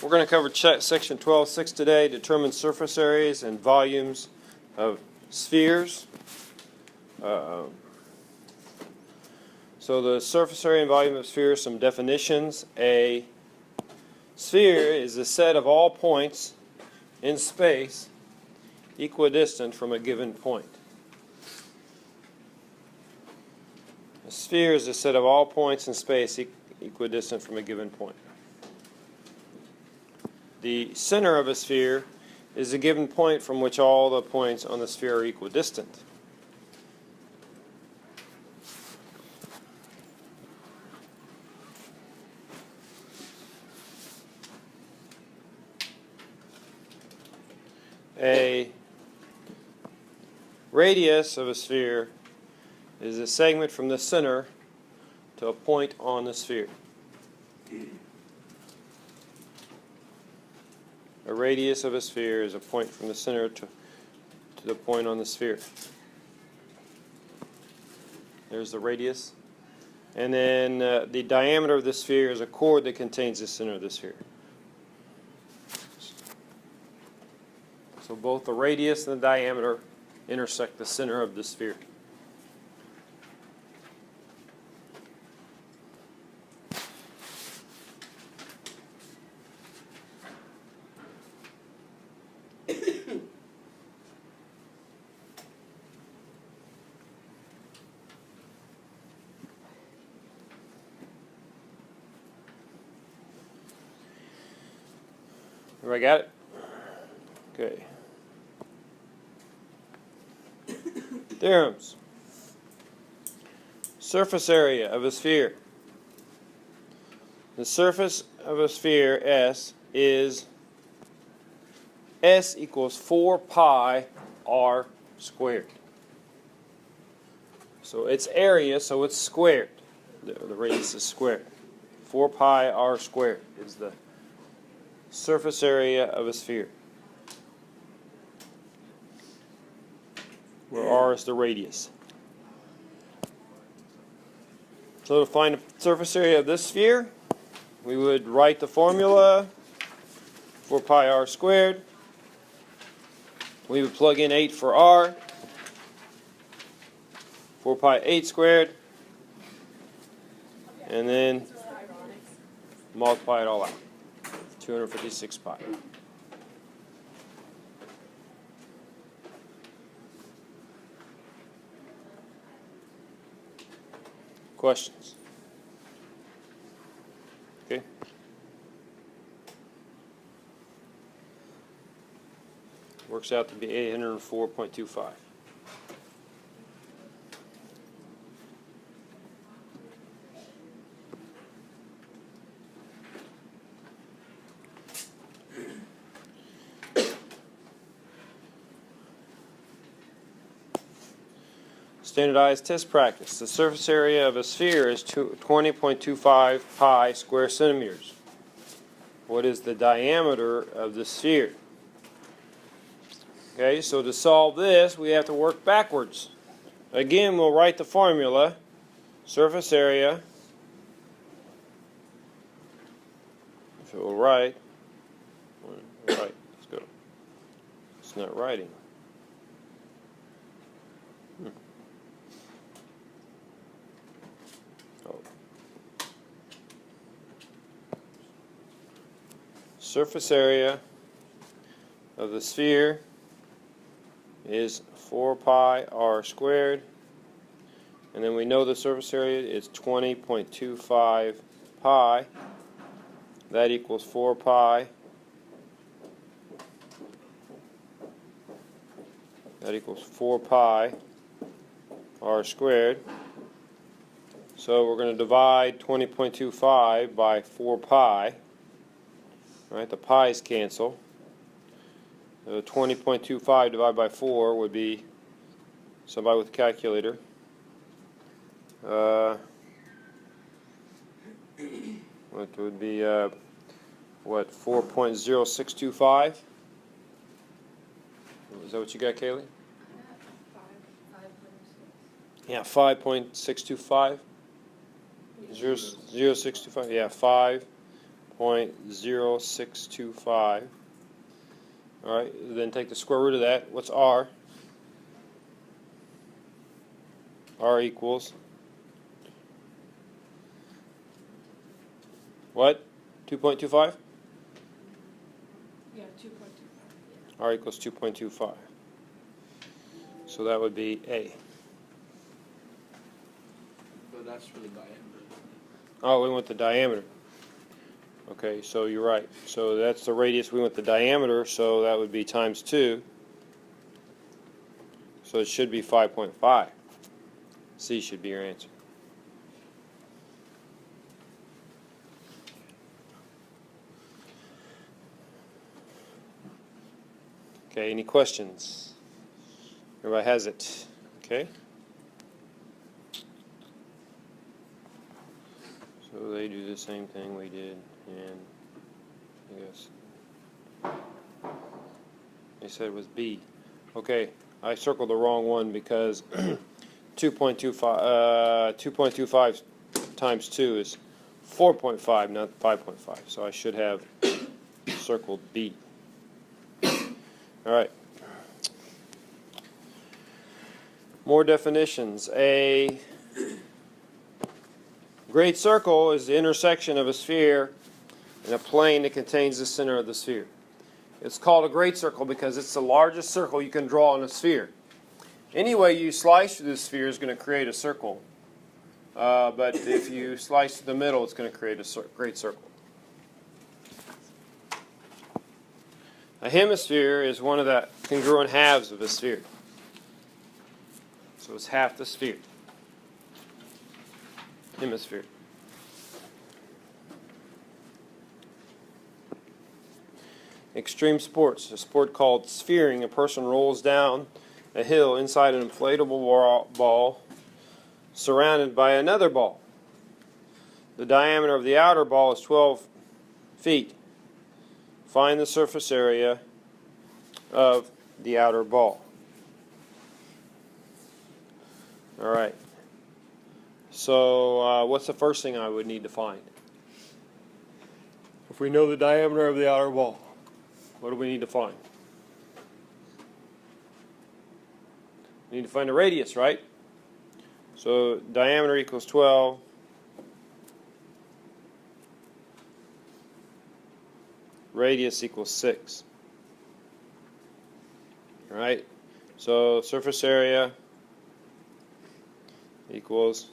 We're going to cover section 12.6 today, determine surface areas and volumes of spheres. So the surface area and volume of spheres, some definitions. A sphere is a set of all points in space equidistant from a given point. A sphere is a set of all points in space equidistant from a given point. The center of a sphere is a given point from which all the points on the sphere are equidistant. A radius of a sphere is a segment from the center to a point on the sphere. A radius of a sphere is a point from the center to the point on the sphere. There's the radius. And then the diameter of the sphere is a chord that contains the center of the sphere. So both the radius and the diameter intersect the center of the sphere. Everybody got it? Okay. Theorems. Surface area of a sphere. The surface of a sphere S is S equals 4 pi r squared. So its area, so it's squared. The radius is squared. 4 pi r squared is the surface area of a sphere, where r is the radius. So to find the surface area of this sphere, we would write the formula 4 pi r squared. We would plug in 8 for r, 4 pi 8 squared, and then multiply it all out. 256 pi. Questions? Okay. Works out to be 804.25. Standardized test practice. The surface area of a sphere is 20.25 pi square centimeters. What is the diameter of the sphere? Okay, so to solve this, we have to work backwards. Again, we'll write the formula. Surface area. If it will write. Right, let's go. It's not writing. Surface area of the sphere is 4 pi r squared, and then we know the surface area is 20.25 pi. That equals 4 pi. That equals 4 pi r squared. So we're going to divide 20.25 by 4 pi. Right, the pi's cancel. 20.25 divided by 4 would be, somebody with a calculator, what would be, what, 4.0625? Is that what you got, Kaylee? Yeah, 5.625. 0.0625. Yeah, 5 0.0625. Alright, then take the square root of that. What's R? R equals what? 2.25? Yeah, 2.25. Yeah. R equals 2.25. So that would be A. But that's for the diameter. Oh, we want the diameter. Okay, so you're right. So that's the radius. We want the diameter, so that would be times 2. So it should be 5.5. C should be your answer. Okay, any questions? Everybody has it. Okay. So they do the same thing we did, and I guess they said it was B. Okay, I circled the wrong one because 2.25 times 2 is 4.5, not 5.5. So I should have circled B. All right. More definitions. A great circle is the intersection of a sphere and a plane that contains the center of the sphere. It's called a great circle because it's the largest circle you can draw on a sphere. Any way you slice through the sphere is going to create a circle. But if you slice through the middle, it's going to create a great circle. A hemisphere is one of the congruent halves of a sphere. So it's half the sphere. Hemisphere. Extreme sports. A sport called spheering. A person rolls down a hill inside an inflatable ball surrounded by another ball. The diameter of the outer ball is 12 feet. Find the surface area of the outer ball. All right. So what's the first thing I would need to find? If we know the diameter of the outer ball, what do we need to find? We need to find the radius, right? So diameter equals 12. Radius equals 6. All right. So surface area equals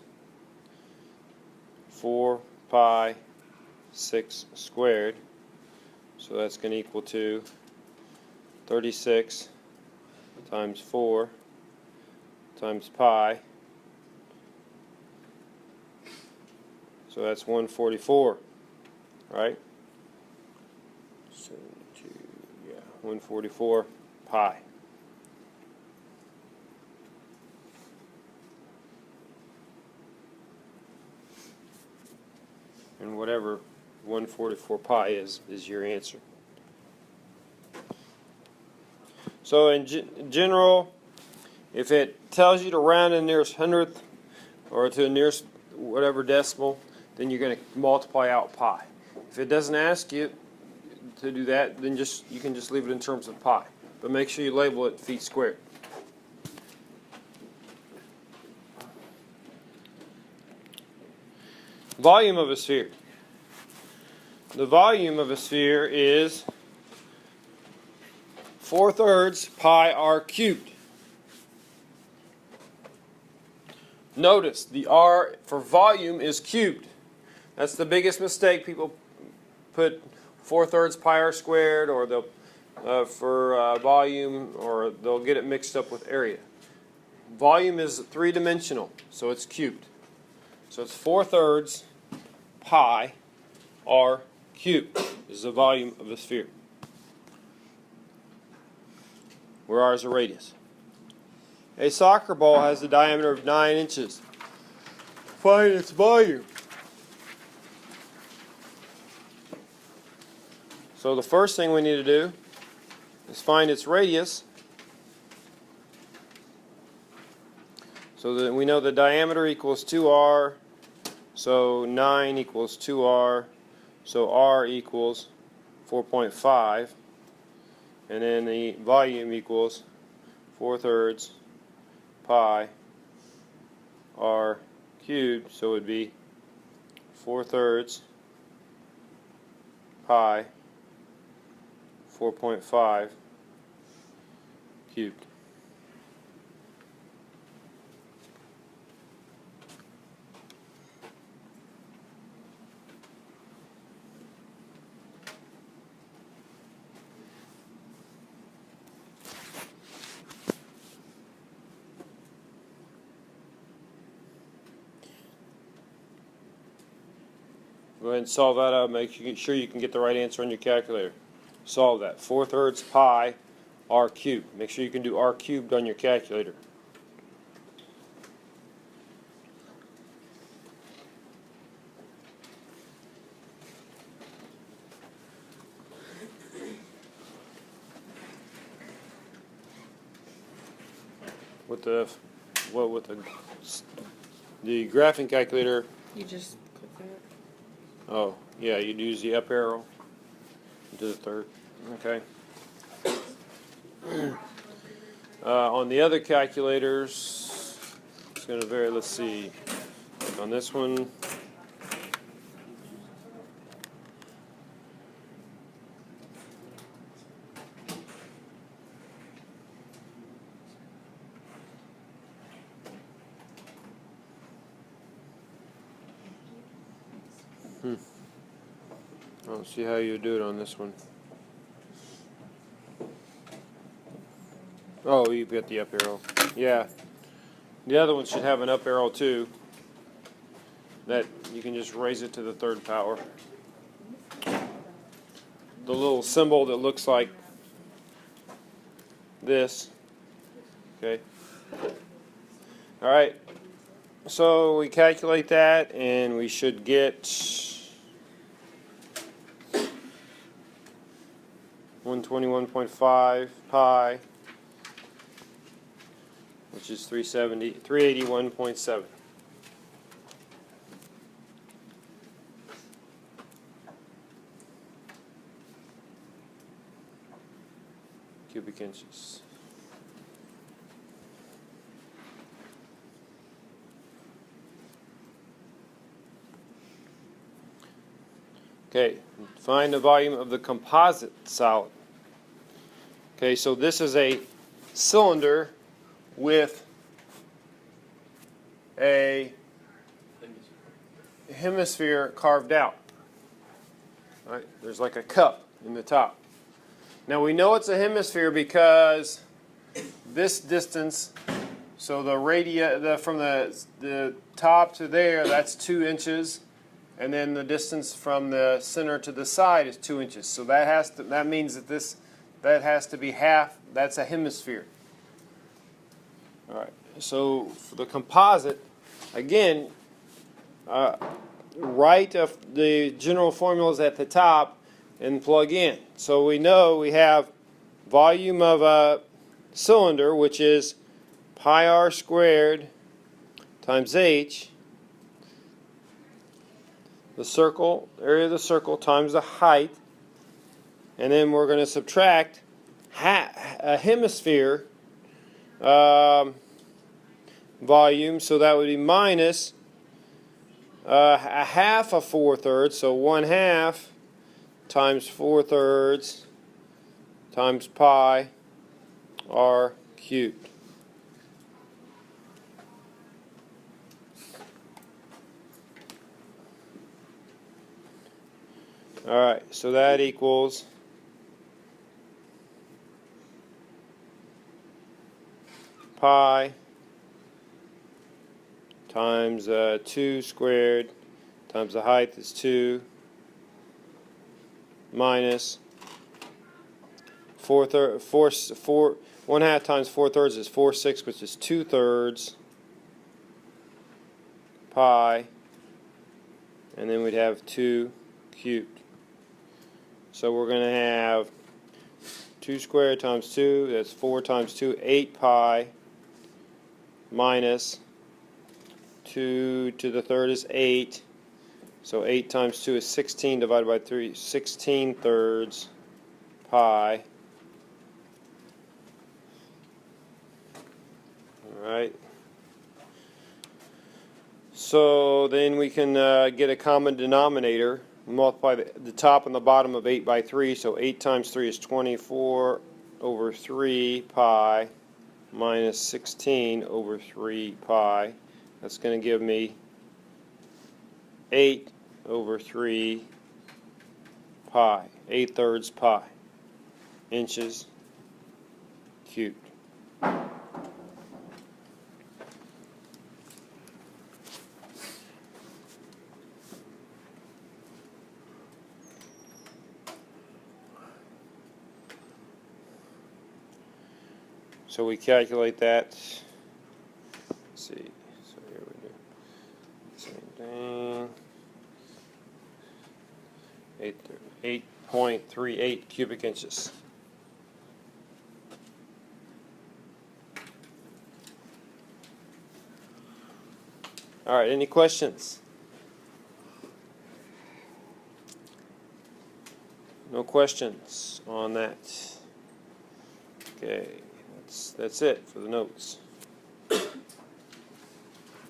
4 pi 6 squared. So that's going to equal to 36 times 4 times pi. So that's 144, right? 72, yeah, 144 pi. And whatever 144 pi is your answer. So in general, if it tells you to round to the nearest hundredth or to the nearest whatever decimal, then you're going to multiply out pi. If it doesn't ask you to do that, then you can just leave it in terms of pi. But make sure you label it feet squared. Volume of a sphere. The volume of a sphere is 4/3 pi r cubed. Notice the r for volume is cubed. That's the biggest mistake. People put 4/3 pi r squared, or they'll for volume, or they'll get it mixed up with area. Volume is three-dimensional, so it's cubed. So it's 4/3 pi r cubed is the volume of a sphere, where r is a radius. A soccer ball has a diameter of 9 inches. Find its volume. So the first thing we need to do is find its radius. So that we know the diameter equals 2r, so 9 equals 2r So R equals 4.5, and then the volume equals 4/3 pi R cubed, so it would be 4/3 pi 4.5 cubed. Go ahead and solve that out. Make sure you can get the right answer on your calculator. Solve that. 4/3 pi R cubed. Make sure you can do R cubed on your calculator. With the graphing calculator. You just click that. Oh, yeah, you'd use the up arrow to the third. Okay. On the other calculators, it's going to vary. Let's see. On this one, I don't see how you do it on this one. Oh, you've got the up arrow. Yeah. The other one should have an up arrow too. That you can just raise it to the third power. The little symbol that looks like this. Okay. Alright. So we calculate that and we should get 121.5 pi, which is 381.7. Cubic inches. Okay, find the volume of the composite solid. Okay, so this is a cylinder with a hemisphere carved out. All right, there's like a cup in the top. Now we know it's a hemisphere because this distance, so the from the top to there, that's 2 inches. And then the distance from the center to the side is 2 inches. So that means that that has to be half. That's a hemisphere. All right. So for the composite, again, write the general formulas at the top and plug in. So we know we have volume of a cylinder, which is pi r squared times h. The circle, area of the circle times the height, and then we're going to subtract a hemisphere volume, so that would be minus a half of 4/3, so 1/2 times 4/3 times pi r cubed. Alright, so that equals pi times 2 squared times the height is 2 minus 1/2 times 4/3 is 4/6, which is 2/3 pi, and then we'd have 2 cubed. So we're going to have 2 squared times 2, that's 4 times 2, 8 pi, minus 2 to the third is 8, So 8 times 2 is 16 divided by 3, 16/3 pi. Alright. So then we can get a common denominator. Multiply the top and the bottom of 8 by 3. So 8 times 3 is 24 over 3 pi minus 16 over 3 pi. That's going to give me 8 over 3 pi, 8/3 pi, inches cubed. So we calculate that. Let's see. So here we do same thing. 8.38 cubic inches. All right. Any questions? No questions on that. Okay. That's it for the notes.